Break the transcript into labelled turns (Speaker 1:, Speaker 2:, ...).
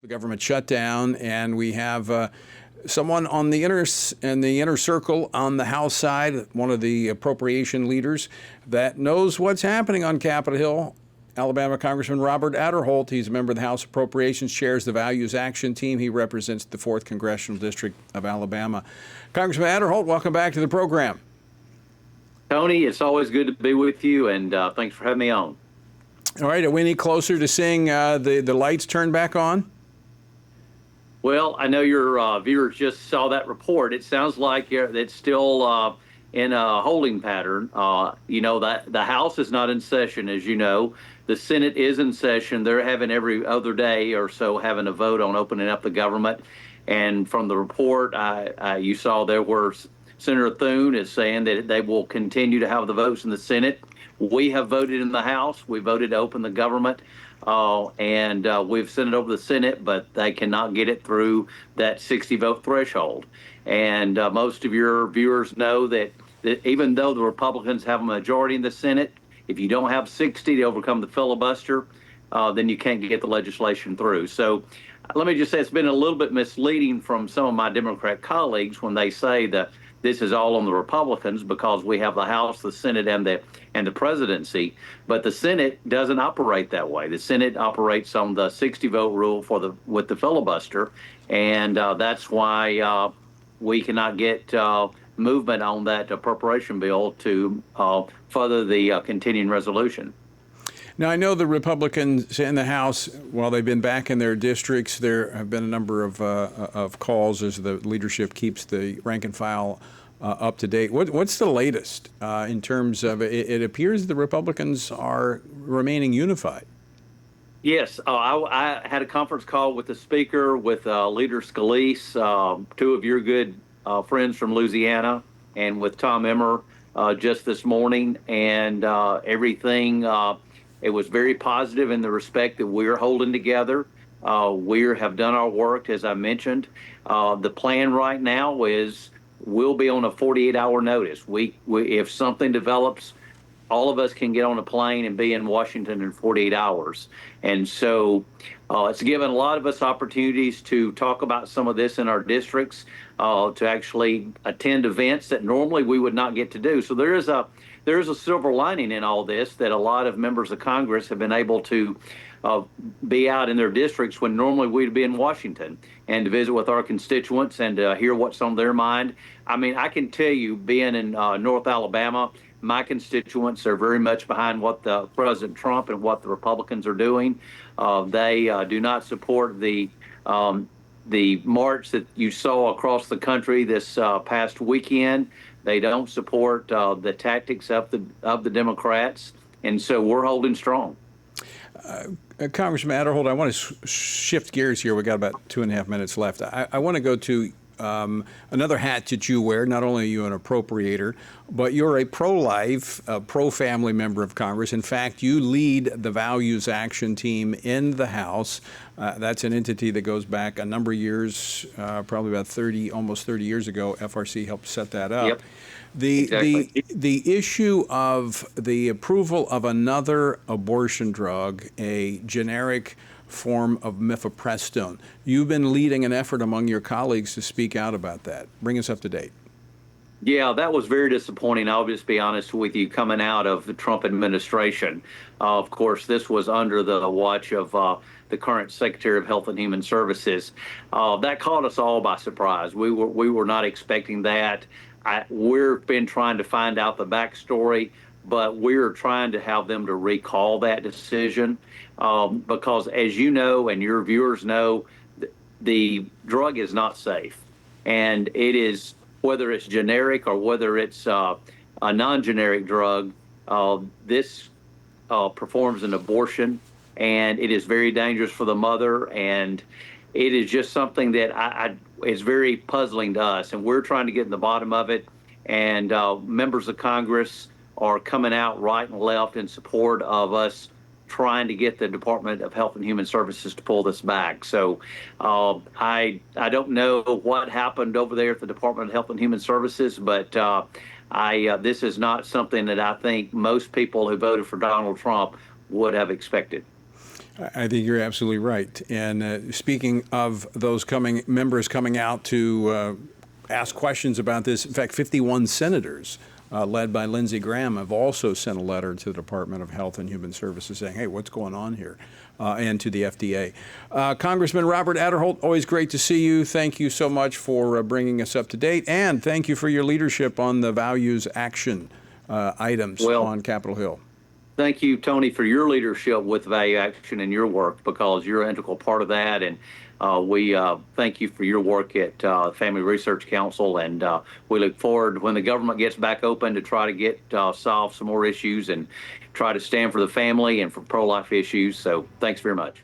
Speaker 1: The government shutdown, and we have someone on the inner circle on the House side, one of the appropriation leaders that knows what's happening on Capitol Hill. Alabama Congressman Robert Aderholt. He's a member of the House Appropriations, chairs the Values Action Team. He represents the 4th Congressional District of Alabama. Congressman Aderholt, welcome back to the program.
Speaker 2: Tony, it's always good to be with you, and thanks for having me on.
Speaker 1: All right, are we any closer to seeing the lights turn back on?
Speaker 2: Well, I know your viewers just saw that report. It sounds like it's still in a holding pattern. You know, that the House is not in session, as you know. The Senate is in session. They're having every other day or so having a vote on opening up the government. And from the report, you saw there were Senator Thune is saying that they will continue to have the votes in the Senate. We have voted in the House. We voted to open the government. And we've sent it over to the Senate, but they cannot get it through that 60 vote threshold. And most of your viewers know that even though the Republicans have a majority in the Senate, if you don't have 60 to overcome the filibuster, then you can't get the legislation through. So let me just say it's been a little bit misleading from some of my Democrat colleagues when they say that this is all on the Republicans because we have the House, the Senate, and the presidency. But the Senate doesn't operate that way. The Senate operates on the 60 vote rule with the filibuster, and that's why we cannot get movement on that appropriation bill to further the continuing resolution.
Speaker 1: Now, I know the Republicans in the House, while they've been back in their districts, there have been a number of calls as the leadership keeps the rank and file up to date. What's the latest in terms of it appears the Republicans are remaining unified?
Speaker 2: Yes, I had a conference call with the Speaker, with Leader Scalise, two of your good friends from Louisiana, and with Tom Emmer just this morning, and everything. It was very positive in the respect that we're holding together. We have done our work, as I mentioned. The plan right now is we'll be on a 48-hour notice. If something develops, all of us can get on a plane and be in Washington in 48 hours. And so it's given a lot of us opportunities to talk about some of this in our districts, to actually attend events that normally we would not get to do. So there is a silver lining in all this, that a lot of members of Congress have been able to be out in their districts when normally we'd be in Washington, and to visit with our constituents and to hear what's on their mind. I mean, I can tell you, being in North Alabama, my constituents are very much behind what President Trump and what the Republicans are doing. They do not support the march that you saw across the country this past weekend. They don't support the tactics of the Democrats, and so we're holding strong.
Speaker 1: Congressman Aderholt, I want to shift gears here. We got about 2.5 minutes left. I want to go to another hat that you wear. Not only are you an appropriator, but you're a pro-life, pro-family member of Congress. In fact, you lead the Values Action Team in the House. That's an entity that goes back a number of years, probably about almost 30 years ago. FRC helped set that up.
Speaker 2: Yep.
Speaker 1: The issue of the approval of another abortion drug, a generic form of mifepristone. You've been leading an effort among your colleagues to speak out about that. Bring us up to date.
Speaker 2: Yeah, that was very disappointing. I'll just be honest with you, coming out of the Trump administration. Of course, this was under the watch of the current Secretary of Health and Human Services. That caught us all by surprise. We were not expecting that. We've been trying to find out the backstory, but we're trying to have them to recall that decision because, as you know and your viewers know, the drug is not safe. And it is, whether it's generic or whether it's a non-generic drug, this performs an abortion, and it is very dangerous for the mother. And it is just something that is very puzzling to us, and we're trying to get in the bottom of it. And members of Congress are coming out right and left in support of us trying to get the Department of Health and Human Services to pull this back. So I don't know what happened over there at the Department of Health and Human Services, but this is not something that I think most people who voted for Donald Trump would have expected.
Speaker 1: I think you're absolutely right. And speaking of those members coming out to ask questions about this, in fact, 51 senators led by Lindsey Graham have also sent a letter to the Department of Health and Human Services saying, hey, what's going on here? And to the FDA. Congressman Robert Aderholt, always great to see you. Thank you so much for bringing us up to date. And thank you for your leadership on the values action items on Capitol Hill.
Speaker 2: Thank you, Tony, for your leadership with Value Action and your work, because you're an integral part of that. And we thank you for your work at Family Research Council. And we look forward, when the government gets back open, to try to get solve some more issues and try to stand for the family and for pro-life issues. So thanks very much.